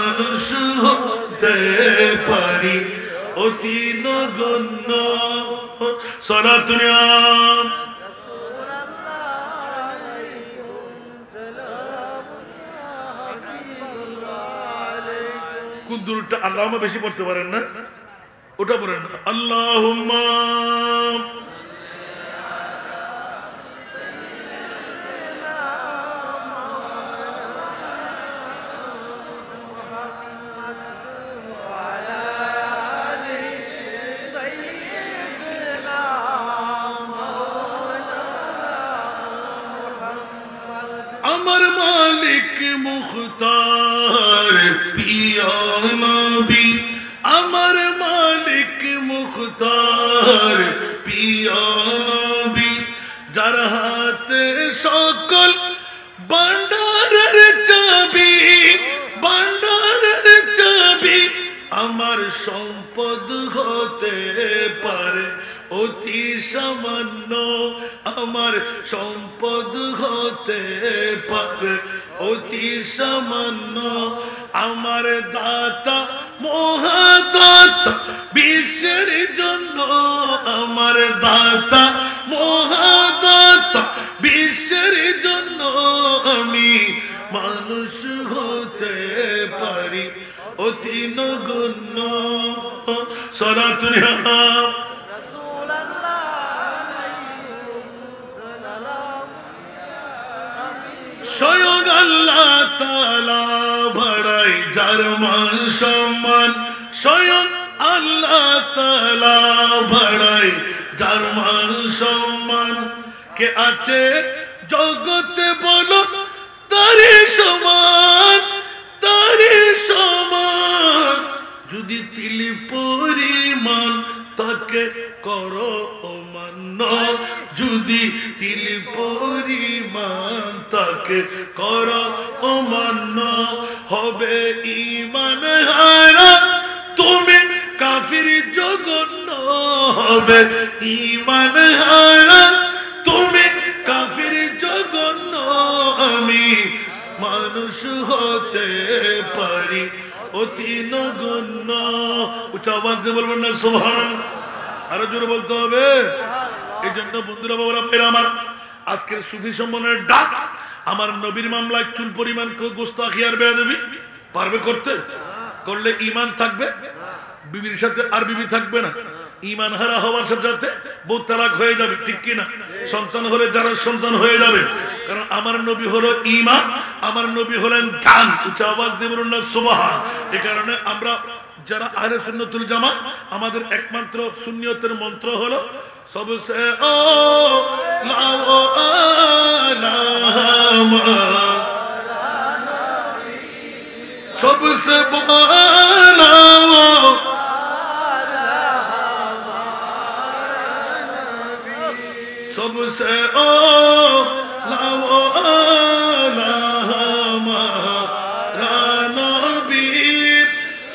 মানুষ হতে পারি অতি নগণ্য। সনাতনিয়া কোন দূরটা আল্লাহুম্মা বেশি পড়তে পারেন না, ওটা পড়েন না। আল্লাহুম্মা আমার মালিক মুখতার পিয়া নবী, আমার মালিক মুখতার পিয়া নবী, যার হাতে সকল ভান্ডারের চাবি, ভান্ডারের চাবি। আমার সম্পদ হতে পারে অতি সামান্য, আমার সম্পদ হতে পারে অতি সামান্য। আমার দাতা মহাদাতা বিশ্বের জন্য, আমার দাতা মহাদাতা বিশ্বের জন্য। আমি মানুষ হতে পারি অতি নগণ্য। সনাতনিয়া স্বয়ং আল্লাহ তাআলা বাড়াই যার মান সম্মান, স্বয়ং আল্লাহ তাআলা বাড়াই যার মান সম্মান। কে আছে জগতে বলো তারে সমান, তারে সমান। যদি তিলি পরিমাণ তাকে করো অমান্য, যদি তিলি পরিমাণ তাকে করো অমান্য। হবে ঈমান হারা তুমি কাফির জঘন্য, হবে ঈমান হারা তুমি কাফির জঘন্য। আমি মানুষ হতে পারি অতি নগণ্য। উচ্চ আওয়াজ দিয়ে বলবেন না সুবহানাল্লাহ? আরো জোরে বলতে হবে। এই জন্য বন্ধুরা বাবারা ভাইরা আমার, আজকের সুধী সম্মানের ডাক। আমার নবীর মামলায় চুল পরিমাণ গোস্তাখি আর বেয়াদবি পারবে করতে? করলে ঈমান থাকবে, বিবির সাথে আর বিবি থাকবে না। ঈমান হারা হওয়ার সাথে সাথে বউ তালাক হয়ে যাবে, ঠিক কিনা? সন্তান হলে যারা সন্তান হয়ে যাবে, কারণ আমার নবী হলো ঈমান, আমার নবী হলেন জান। উচ্চ আওয়াজ দিয়ে বলুন না সুবহান। এই কারণে আমরা যারা আহলে সুন্নাতুল জামাত, আমাদের একমাত্র সুন্নিয়তের মন্ত্র হলো সবসে ও লাও আলামা, সবসে বালাও सबसे ओ लाओ हमारा नबी,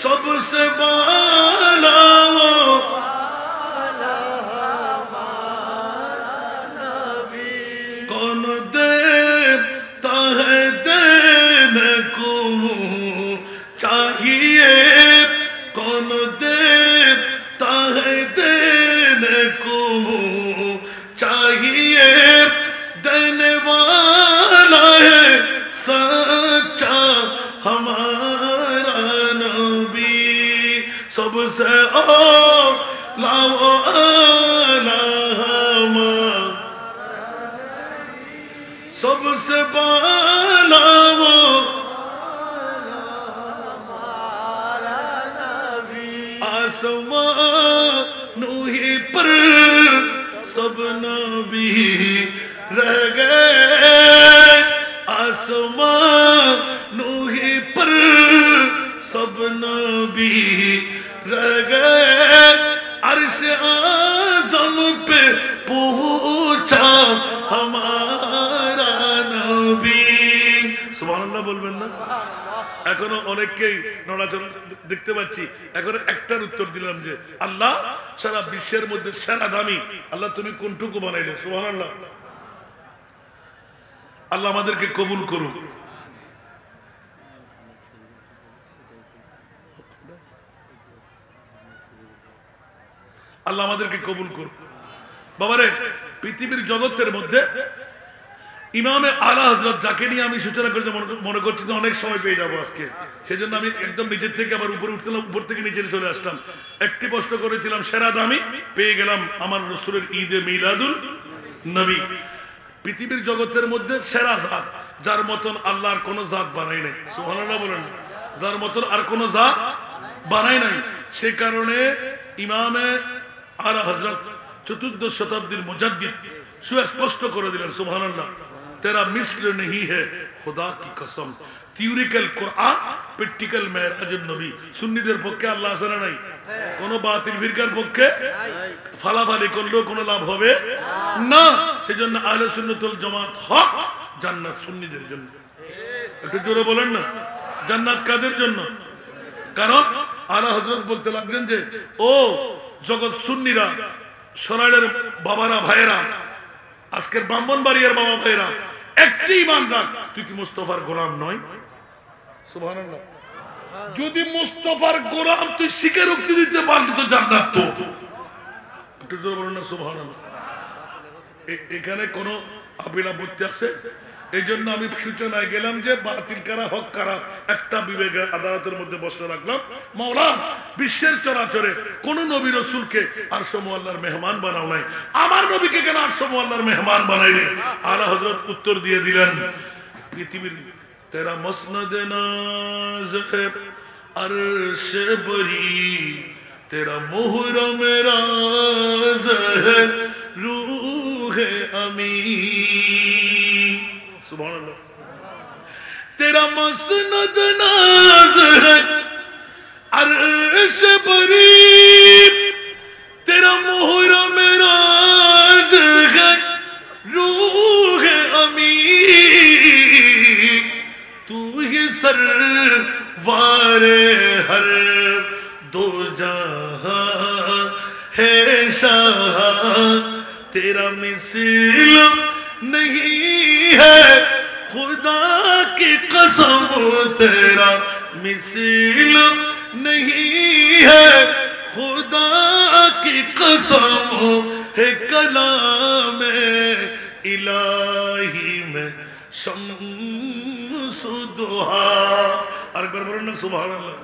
सबसे बालाओ कौन देता है देने को चाहिए, कौन देता है देने को चाहिए, देने वाला है सच्चा हमारा नबी। सबसे ओ लाओ सबसे बालाओ आसमानों ही पर सब नबी रह गए, आसमानों ही पर सब नबी रह गए। अर्श आज़म पे पहुंचा हमारा नबी। सुबहानाल्लाह बोलবেন না? এখনো অনেককেই নড়াচড়া দেখতে পাচ্ছি। এখন একটার উত্তর দিলাম যে আল্লাহ সারা বিশ্বের মধ্যে সেরা দামি। আল্লাহ তুমি কোনটুকু বানাইলে? সুবহানাল্লাহ। আল্লাহ আমাদেরকে কবুল করুন। আল্লাহ আমাদেরকে কবুল করুন। বাবারে, পৃথিবীর জগতের মধ্যে ইমামে আলা হযরত যাকে নিয়ে আমি সূচনা করতে মনে করছি যে অনেক সময় পেয়ে যাবো আজকে, সেজন্য আমি একদম নিচের থেকে আবার উপরে উঠলাম, উপর থেকে নিচে চলে আসলাম। একটি প্রশ্ন করেছিলাম সেরা দামি, পেয়ে গেলাম আমার রাসূলের ঈদে মিলাদুন নবী। পৃথিবীর জগতের মধ্যে সেরা জাত, যার মতন আল্লাহর কোন জাত বানাই নাই। সুবহানাল্লাহ বলেন। যার মতন আর কোন জাত বানাই নাই। সে কারণে ইমামে আলা হযরত 14 শতাব্দীর মুজাদ্দিদ সুস্পষ্ট করে দিলেন, সুবহানাল্লাহ, তেরা মিসল नहीं है खुदा की कसम। থিওরিক্যাল কোরআন, প্র্যাকটিক্যাল মেরাজুন নবী। সুন্নিদের পক্ষে আল্লাহ আছে না নাই? কোন বাতিল ফিরকার পক্ষে ফালাফালি করলেও কোনো লাভ হবে না। সেজন্য আহলে সুন্নাত ওয়াল জামাত হক, জান্নাত সুন্নিদের জন্য। একটু জোরে বলেন না, জান্নাত কাদের জন্য? কারণ আলা হযরত বলতে লাগলেন যে ও জগৎ সুন্নিরা, সরাইলের বাবারা, ভাইয়েরা, আজকের ব্রাহ্মণবাড়িয়ার বাবা ভাইয়েরা, একটি ঈমান রাখ, তুই কি মুস্তাফার গোলাম নয়? সুবহানাল্লাহ। যদি মুস্তাফার গোলাম তুই শিখে রক্তি দিতে পারলি তো জান্নাত তো। একটু জোরে বলুন না সুবহানাল্লাহ। এখানে কোন আপিল আপত্তি আছে? এই জন্য আমি সূচনায় গেলাম যে বাতিল কারা হক কারা একটা বিবেকের আদালতের মধ্যে বসে রাখলাম। মাওলা বিশ্বের চরাচরে কোন নবী রাসূলকে আরশ মুআল্লার মেহমান বানাও নাই, আমার নবীকে কেন আরশ মুআল্লার মেহমান বানাইলে? আলা হযরত উত্তর দিয়ে দিলেন, পৃথিবীর তেরা মসনদ নাজ है अर्श बरी, तेरा मुहरम राज है रूह अमी। सुभान अल्लाह। तेरा मसनद नाज है अर्श बरी, तेरा मुहरम राज है रूह अमी। तू ही सरवारे हर दो जहां है शाह, तेरा मिसल नहीं है खुदा की कसम, तेरा मिसल नहीं है खुदा की कसम है कलाम इलाही में शम्स दुहा। আর একবার বলুন না সুবহানাল্লাহ।